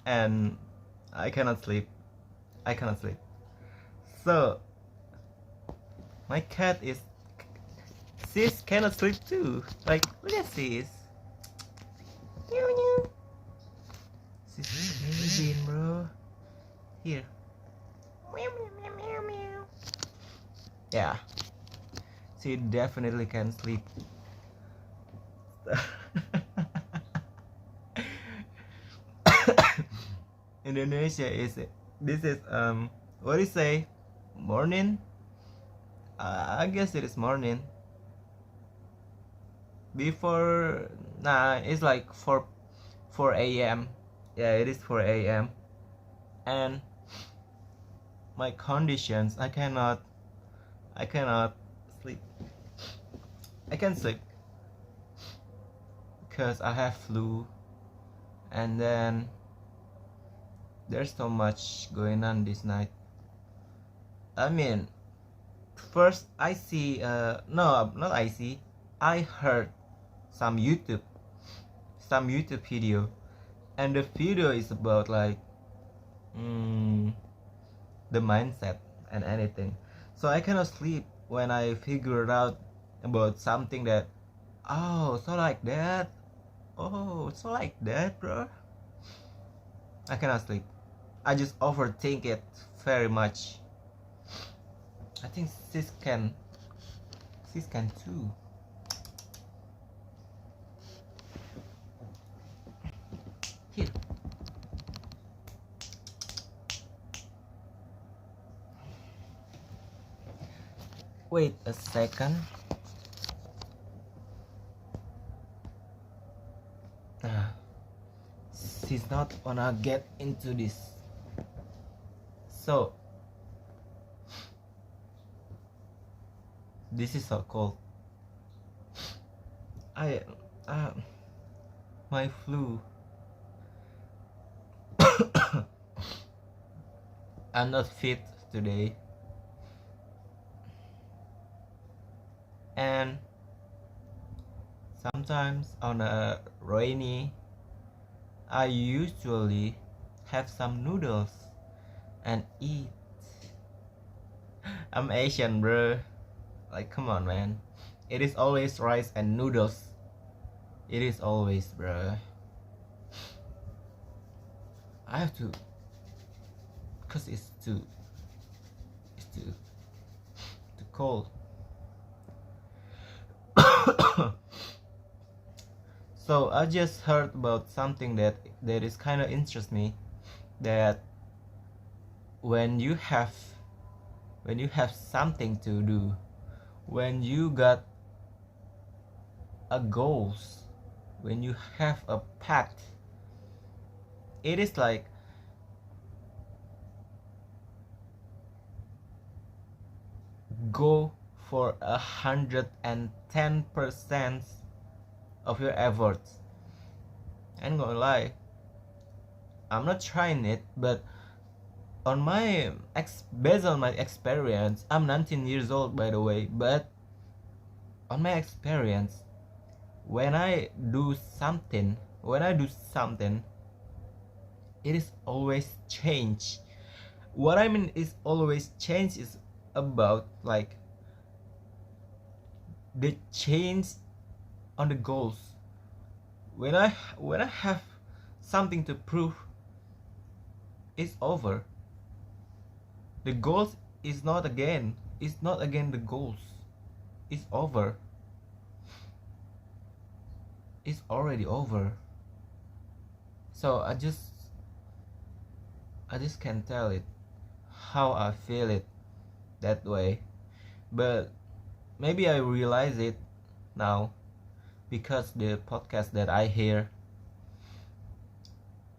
and I cannot sleep. I cannot sleep. So my cat is sis cannot sleep too. Like, look at sis. Meow meow. Sis is sleeping, bro. Here. Meow meow meow meow meow. Yeah. She definitely can sleep. Indonesia is this is what do you say? Morning? I guess it is morning. Before it's like 4 a.m. Yeah, it is 4 a.m. And my conditions, I cannot sleep. I can't sleep because I have flu, and then there's so much going on this night. I mean, first I see no, not I see, I heard some YouTube video, and the video is about like the mindset and anything. So I cannot sleep when I figured out about something that, oh, so like that, oh, so like that, bro. I cannot sleep. I just overthink it very much. I think sis can too. Here. Wait a second. She's not gonna get into this. So this is so cold. My flu. I'm not fit today. And sometimes on a rainy, I usually have some noodles and eat. I'm Asian, bro. Like, come on, man. It is always rice and noodles. It is always, bro. I have to, cause it's too cold. So I just heard about something that is kind of interests me, that when you have something to do, when you got a goals, when you have a path, it is like go for 110% of your efforts. I'm gonna lie, I'm not trying it, but based on my experience, I'm 19 years old, by the way, but on my experience, when I do something, it is always change. What I mean is always change is about like the change on the goals. When I have something to prove, it's over. The goals is not again the goals. It's over. It's already over. So I just can't tell it how I feel it that way, but maybe I realize it now because the podcast that I hear,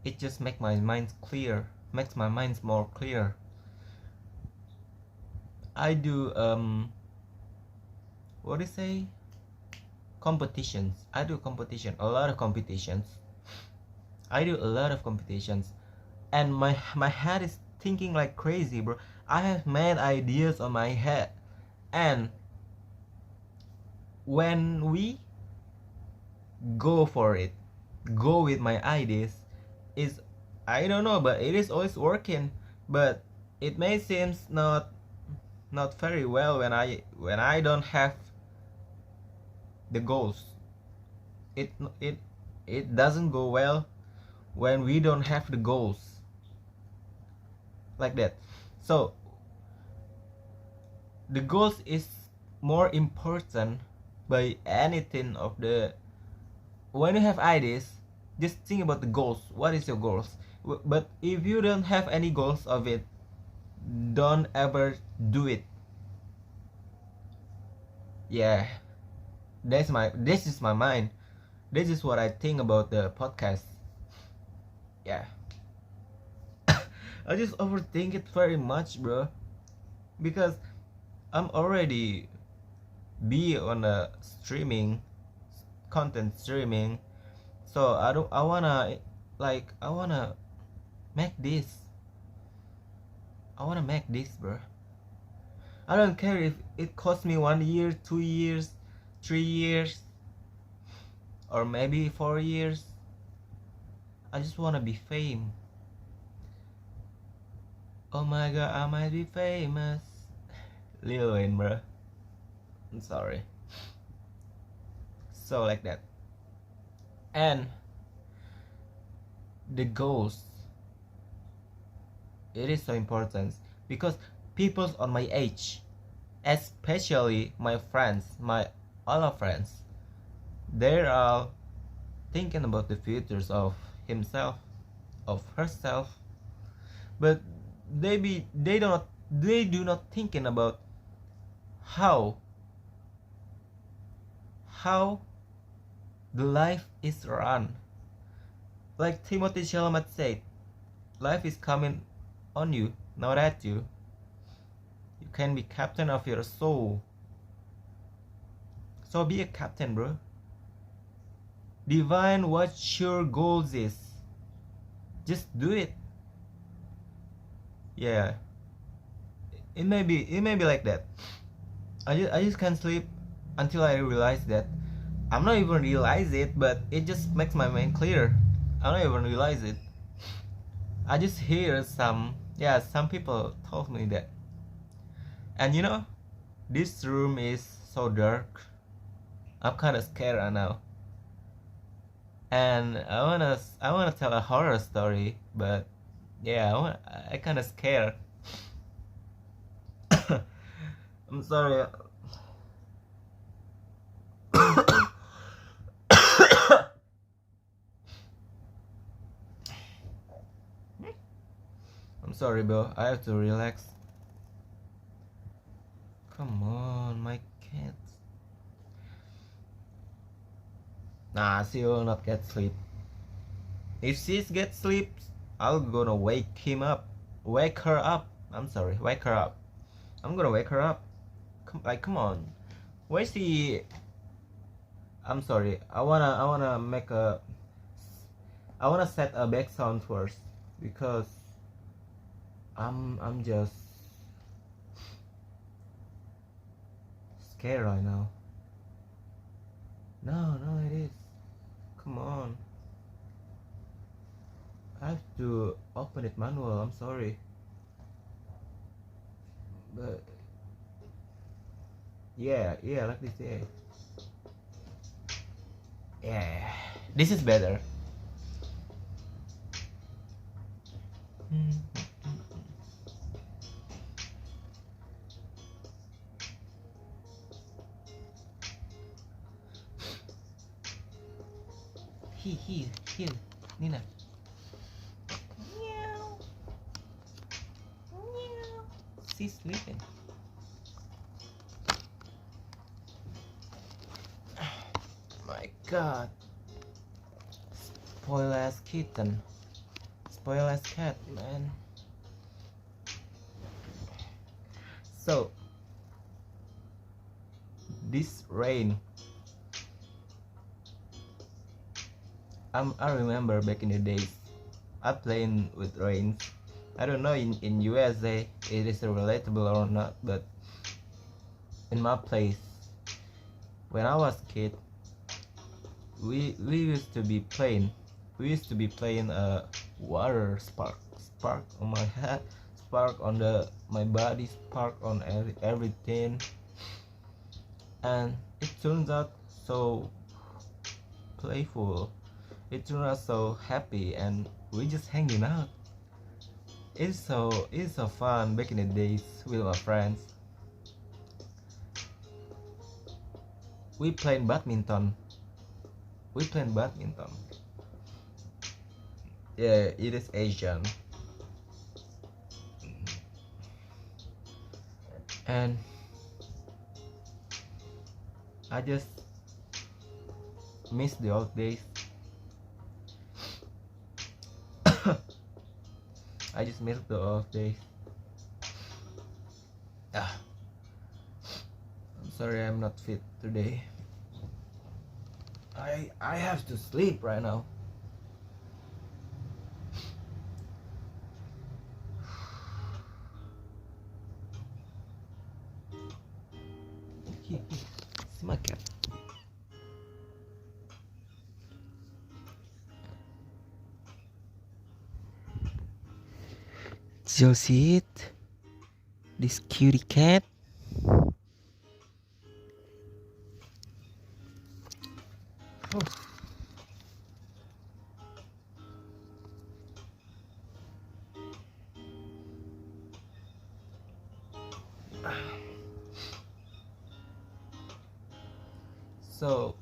it just makes my mind more clear. I do what do you say, competitions. I do a lot of competitions, and my head is thinking like crazy, bro. I have mad ideas on my head, and when we go for it, go with my ideas, is I don't know, but it is always working. But it may seems not very well when I don't have the goals. It it it doesn't go well when we don't have the goals like that. So the goals is more important by anything of the. When you have ideas, just think about the goals. What is your goals? But if you don't have any goals of it, don't ever do it. Yeah, this is my mind. This is what I think about the podcast. Yeah. I just overthink it very much, bro, because I'm already be on a streaming content streaming, so I wanna make this. I wanna make this, bro. I don't care if it costs me 1 year, 2 years, 3 years, or maybe 4 years. I just wanna be famous. Oh my god, I might be famous. Lil Wayne, bro. I'm sorry. So like that. And the goals. It is so important because people on my age, especially my friends, my other friends, they're all thinking about the futures of himself, of herself, but they do not thinking about how the life is run. Like Timothy Chalamet said, life is coming on you, not at you. You can be captain of your soul. So be a captain, bro. Define what your goals is. Just do it. Yeah. It may be like that. I just can't sleep until I realize that. I'm not even realize it, but it just makes my mind clear. I don't even realize it. I just hear some people told me that. And you know, this room is so dark. I'm kind of scared right now. And I wanna tell a horror story, but yeah, I kind of scared. I'm sorry. I'm sorry, bro. I have to relax. Come on, my cat. Nah, she will not get sleep. If she gets sleep, I'm gonna wake her up. I'm sorry, wake her up. I'm gonna wake her up. Come on. Where's the? I'm sorry. I wanna set a back sound first because I'm just scared right now. No, it is. Come on. I have to open it manual. I'm sorry. But yeah, like this. Yeah, this is better. Here, Nina. Meow. She's sleeping. My god. Spoil ass kitten. Spoil ass cat, man. So this rain, I remember back in the days I playing with rain. I don't know in USA it is relatable or not, but in my place when I was kid, we used to be playing water spark on my head, spark on my body, spark on everything, and it turns out so playful. It turned out so happy, and we just hanging out. It's so fun back in the days with my friends. We playing badminton. Yeah, it is Asian. And I just miss the old days. I just miss the old days. I'm sorry I'm not fit today. I have to sleep right now. Here, see my cat. So see it? This cutie cat. Oh. So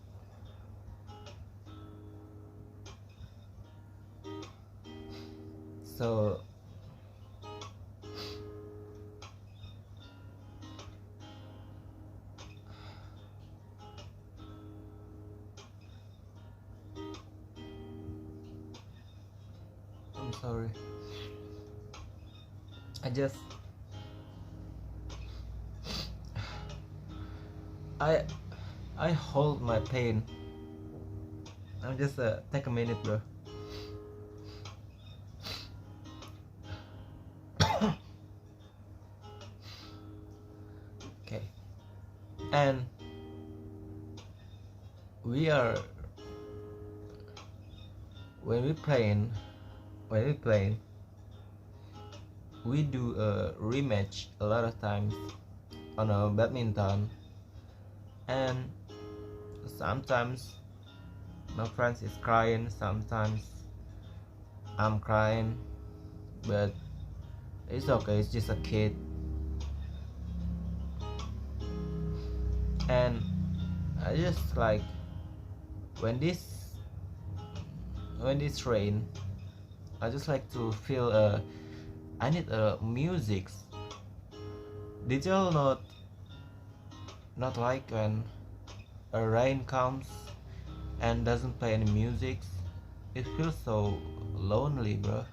I'm sorry. I hold my pain. I'm just take a minute, bro. Okay. And we are when we playing, we do a rematch a lot of times on a badminton, and sometimes my friends is crying, sometimes I'm crying, but it's okay, it's just a kid. And I just like when this rain, I just like to feel I need music. Did y'all not like when a rain comes and doesn't play any music? It feels so lonely, bro.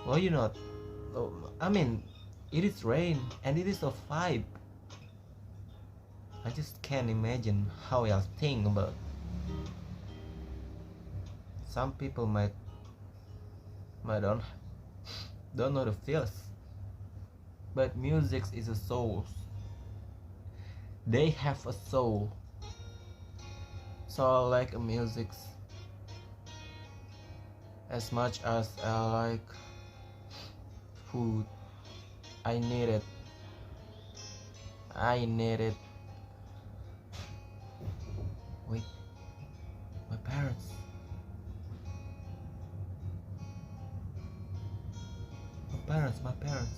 Well, you know, I mean, it is rain and it is a vibe. I just can't imagine how y'all think about. Some people might don't know the feels, but music is a soul. They have a soul. So I like music as much as I like food. I need it. Wait, my parents. My parents.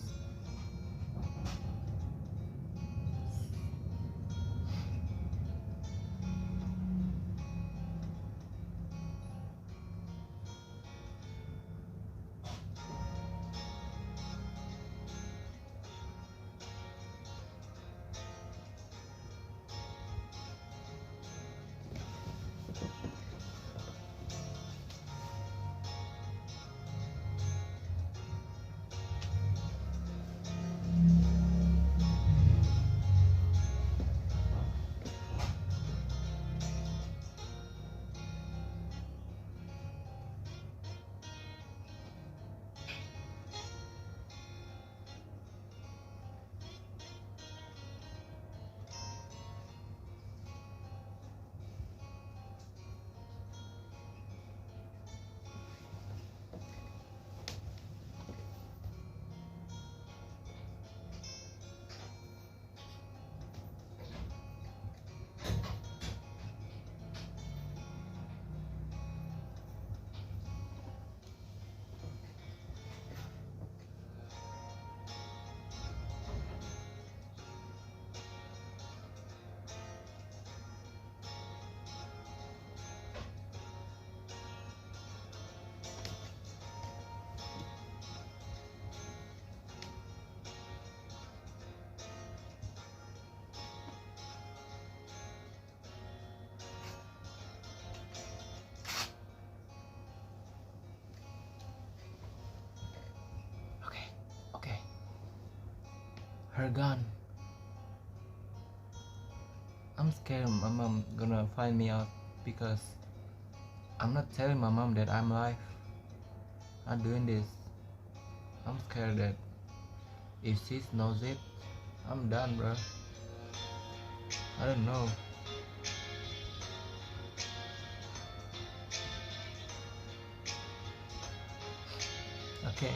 her gun. I'm scared my mom gonna find me out because I'm not telling my mom that I'm alive. I'm doing this. I'm scared that if she knows it, I'm done, bro. I don't know. Okay.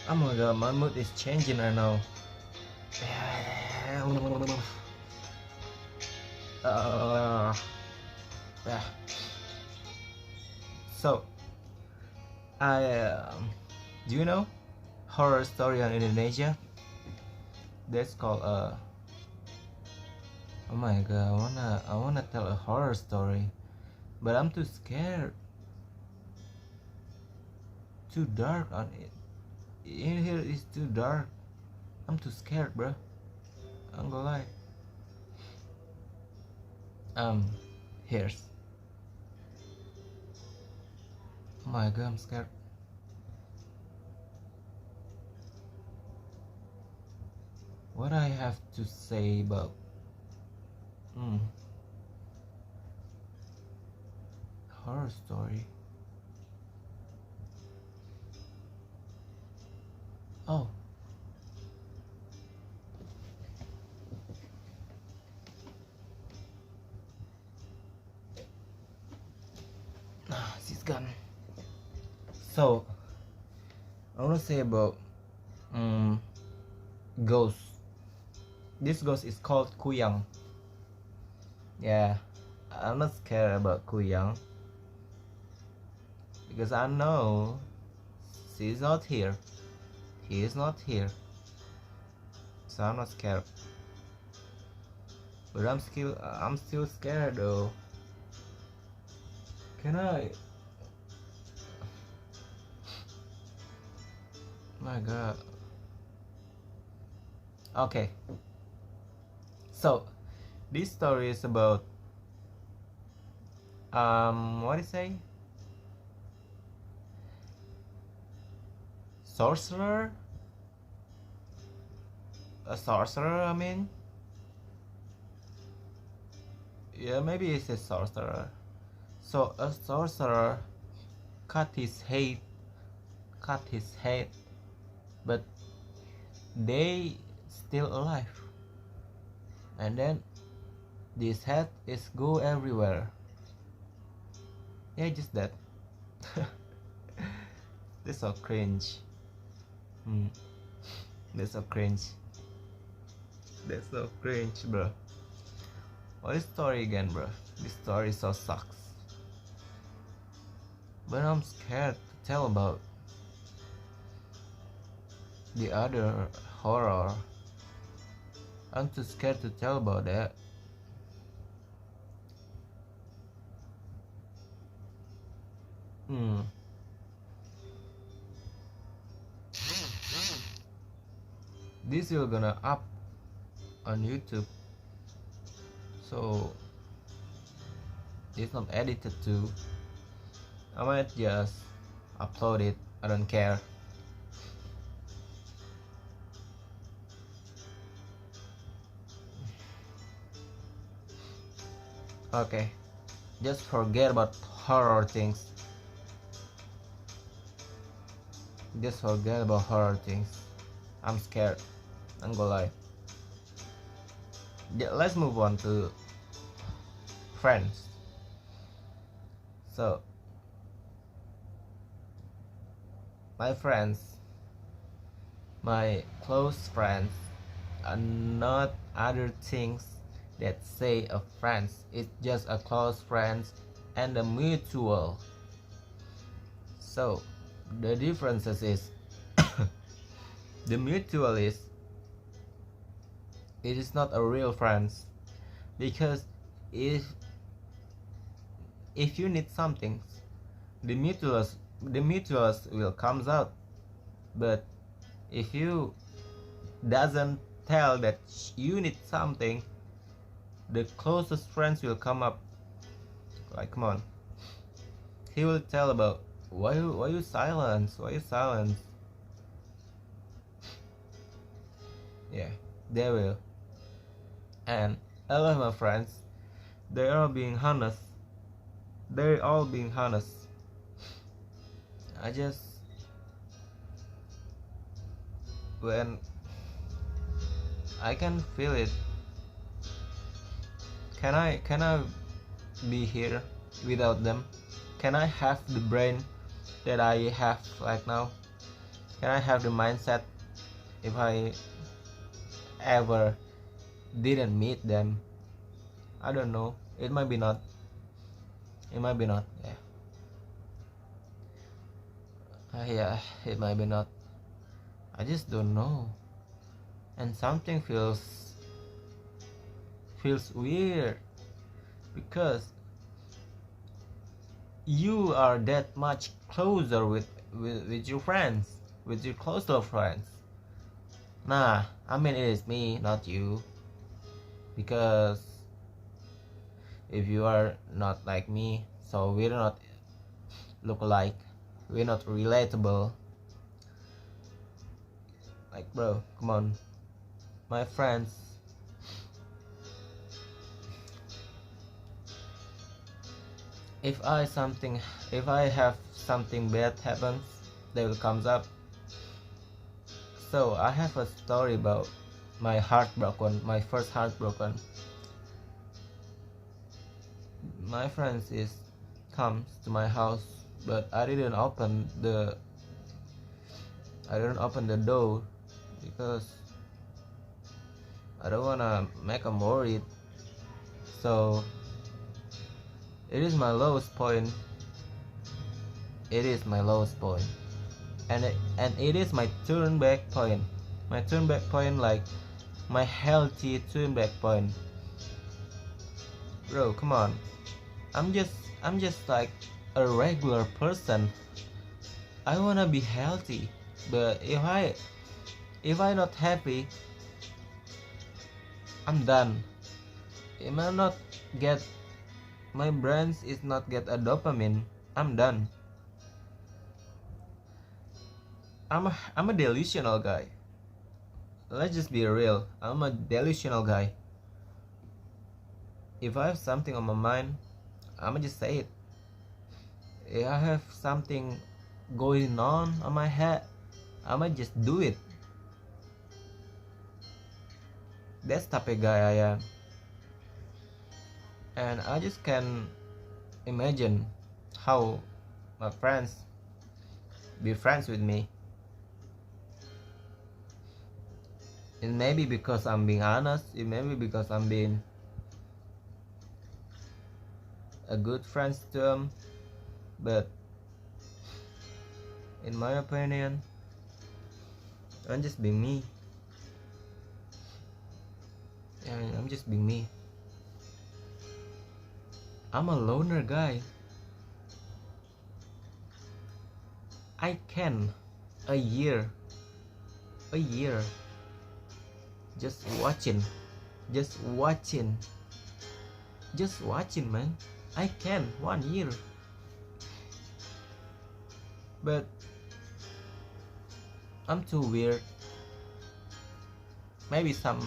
Oh my god, my mood is changing right now. Yeah. So, do you know horror story on Indonesia? That's called oh my god, I wanna tell a horror story, but I'm too scared. Too dark on it. In here is too dark. I'm too scared, bro. I'm gonna lie. Here's. Oh my god, I'm scared. What I have to say about horror story? Oh. She's gone. So, I want to say about ghost. This ghost is called Kuyang. Yeah, I'm not scared about Kuyang because I know she's not here. He is not here, so I'm not scared. But I'm still scared though. Can I? My god. Okay. So, this story is about what do you say? Sorcerer? A sorcerer, I mean? Yeah, maybe it's a sorcerer. So a sorcerer cut his head, but they still alive. And then this head is go everywhere. Yeah, just that. That's so cringe. That's so cringe. That's so cringe, bro. What is story again, bro? This story so sucks. But I'm scared to tell about the other horror. I'm too scared to tell about that. This will gonna up on YouTube, so it's not edited too. I might just upload it. I don't care. Okay, just forget about horror things. Just forget about horror things. I'm scared. I'm gonna lie. Yeah, let's move on to friends. So, my friends, my close friends, are not other things that say a friends. It's just a close friends and a mutual. So the differences is the mutual is it is not a real friends, because if you need something, the mutuals will comes out. But if you doesn't tell that you need something, the closest friends will come up. Like, come on, he will tell about Why you silence? Why you silence? Yeah, they will. And I love my friends. They are being honest. They're all being honest. I just when I can feel it. Can I be here without them? Can I have the brain that I have right now? Can I have the mindset if I ever didn't meet them? I don't know. It might be not. It might be not. Yeah. Yeah, it might be not. I just don't know. And something feels weird because you are that much closer with your friends, with your closer friends. Nah, I mean it is me, not you. Because if you are not like me, so we're not look alike, we're not relatable. Like bro, come on. My friends, if I have something bad happens, they will comes up. So I have a story about my heartbroken, my first heartbroken. My friends comes to my house, but I didn't open the door because I don't wanna make them worried. So it is my lowest point. It is my lowest point, and it is my turn back point. My turn back point, like my healthy turn back point. Bro, come on. I'm just like a regular person. I wanna be healthy, but if I not happy, I'm done. If I not get my brain is not get a dopamine, I'm done. I'm a delusional guy. Let's just be real. I'm a delusional guy. If I have something on my mind, I'ma just say it. If I have something going on my head, I'ma just do it. That's type of guy I am. And I just can imagine how my friends be friends with me. It may be because I'm being honest. It may be because I'm being a good friend to them. But in my opinion, I'm just being me. I'm just being me. I'm a loner guy. I can a year just watching, man. I can 1 year, but I'm too weird. Maybe some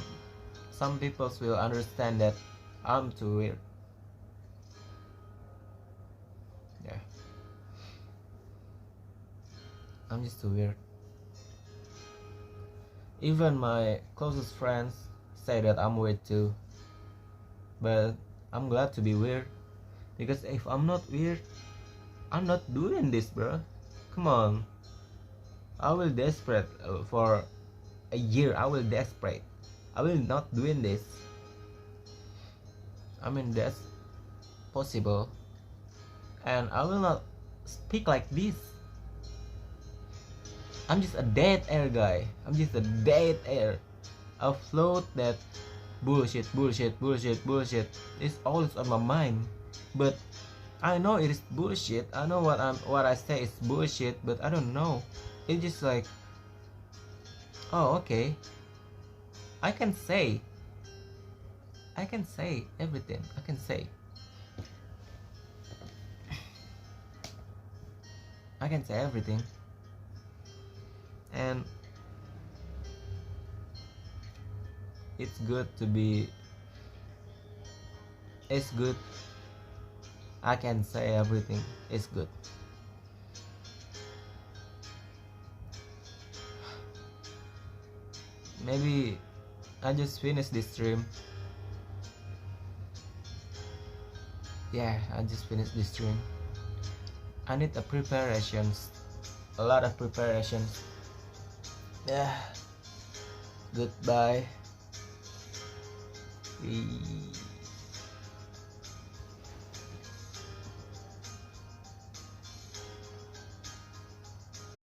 people will understand that I'm too weird. Yeah, I'm just too weird. Even my closest friends say that I'm weird too. But I'm glad to be weird, because if I'm not weird, I'm not doing this, bro. Come on. I will desperate for a year. I will desperate. I will not doing this. I mean, that's possible. And I will not speak like this. I'm just a dead air guy. I'm just a dead air. I float that bullshit. It's always on my mind. But I know it is bullshit. I know what I say is bullshit, but I don't know. It's just like, oh, okay. I can say everything. I can say. I can say everything. And it's good to be, it's good, I can say everything, it's good. Maybe I just finished this stream. Yeah, I just finished this stream. I need a preparations, a lot of preparations. Yeah, goodbye.